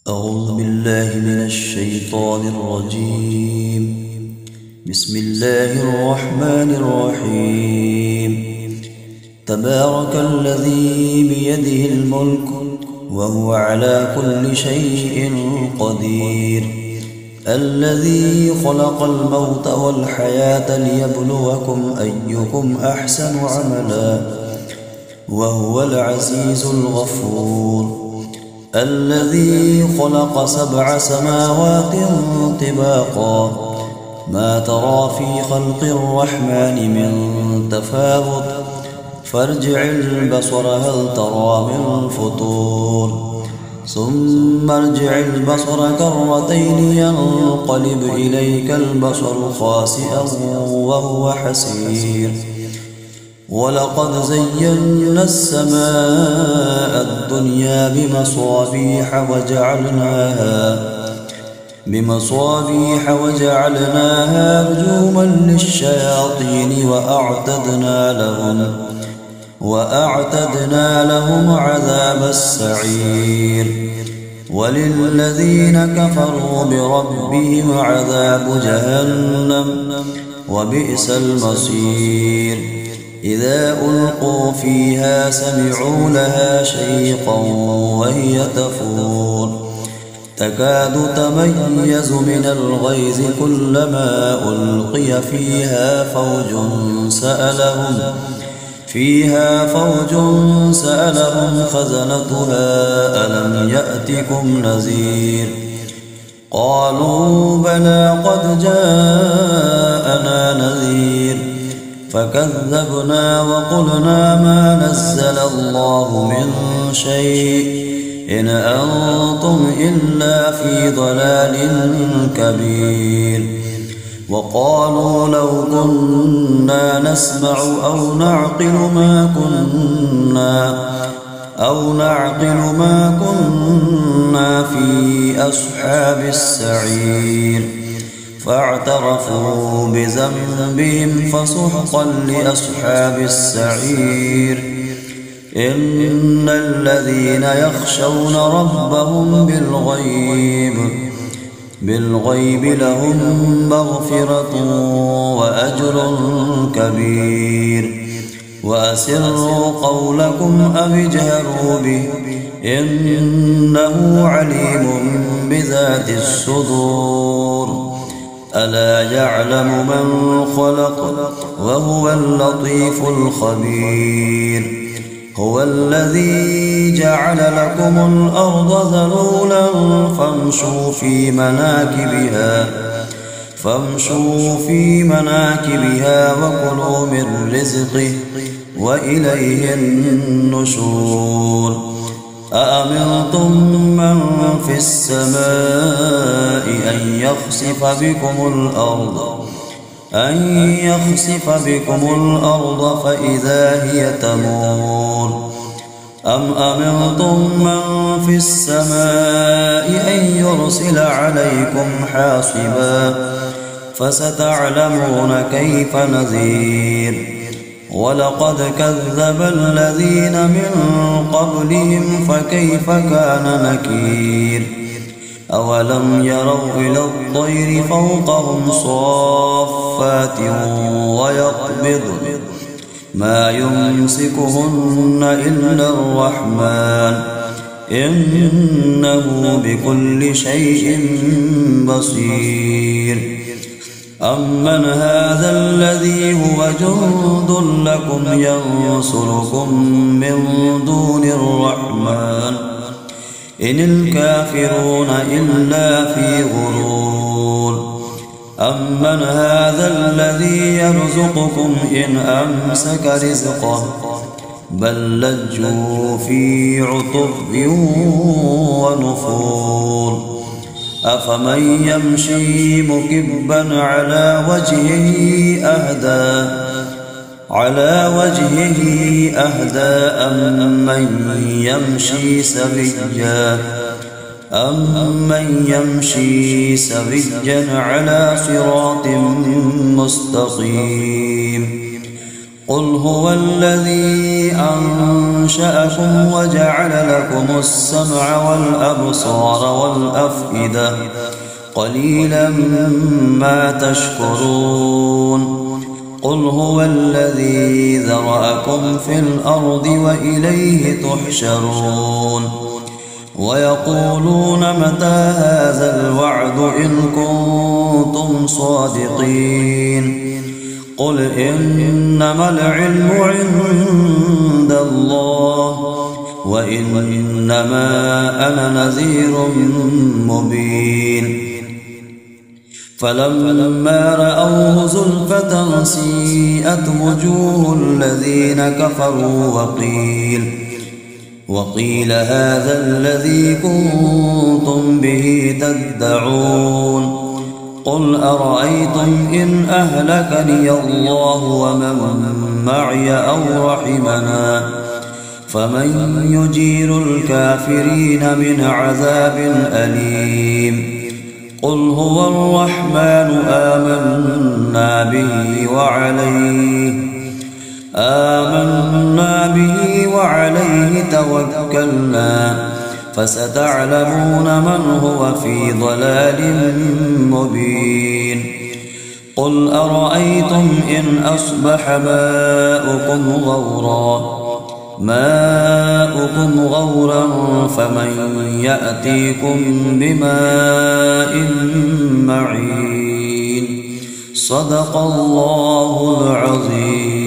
أعوذ بالله من الشيطان الرجيم. بسم الله الرحمن الرحيم. تبارك الذي بيده الملك وهو على كل شيء قدير، الذي خلق الموت والحياة ليبلوكم أيكم أحسن عملا وهو العزيز الغفور، الذي خلق 7 سماوات طباقا ما ترى في خلق الرحمن من تفاوت فارجع البصر هل ترى من فطور، ثم ارجع البصر كرتين ينقلب إليك البصر خاسئا وهو حسير. ولقد زينا السماء الدنيا بمصابيح وجعلناها رجوما للشياطين وأعتدنا لهم عذاب السعير. وللذين كفروا بربهم عذاب جهنم وبئس المصير. إذا ألقوا فيها سمعوا لها شيقا وهي تفور، تكاد تميز من الغيظ كلما ألقي فيها فوج سألهم خزنتها ألم يأتكم نذير؟ قالوا بلى قد جاءنا نذير، فكذبنا وقلنا ما نزل الله من شيء إن أنتم إلا في ضلال كبير. وقالوا لو كنا نسمع أو نعقل ما كنا في أصحاب السعير، فاعترفوا بذنبهم فسحقا لأصحاب السعير. إن الذين يخشون ربهم بالغيب لهم مغفرة وأجر كبير. وأسروا قولكم أو اجهروا به إنه عليم بذات الصدور. ألا يعلم من خلق وهو اللطيف الخبير. هو الذي جعل لكم الأرض ذلولا فامشوا في مناكبها وكلوا من رزقه وإليه النشور. أأمنتم من في السماء أن يخسف بكم الأرض فإذا هي تمور، أم أمنتم من في السماء أن يرسل عليكم حاصبا فستعلمون كيف نذير. ولقد كذب الذين من قبلهم فكيف كان نكير. أولم يروا إلى الطير فوقهم صافات ويقبضن ما يمسكهن إلا الرحمن إنه بكل شيء بصير. أمن هذا الذي هو جند لكم ينصركم من دون الرحمن إن الكافرون إلا في غرور. أمن هذا الذي يرزقكم إن أمسك رزقه بل لجوا في عتب ونفور. أفمن يمشي مكبا على وجهه أهدى أمن يمشي سويا على صراط مستقيم. قل هو الذي أنشأكم وجعل لكم السمع والأبصار والأفئدة قليلا ما تشكرون قل هو الذي ذرأكم في الأرض وإليه تحشرون ويقولون متى هذا الوعد إن كنتم صادقين قل إنما العلم عند الله وإنما أنا نذير مبين فلما رأوه زلفة سيئت وجوه الذين كفروا وقيل هذا الذي كنتم به تدعون قل أرأيتم إن أهلكني الله ومن معي أو رحمنا فمن يجير الكافرين من عذاب أليم قل هو الرحمن آمنا به وعليه توكلنا فستعلمون من هو في ضلال مبين قل أرأيتم إن أصبح ماؤكم غورا فمن يأتيكم بماء معين صدق الله العظيم.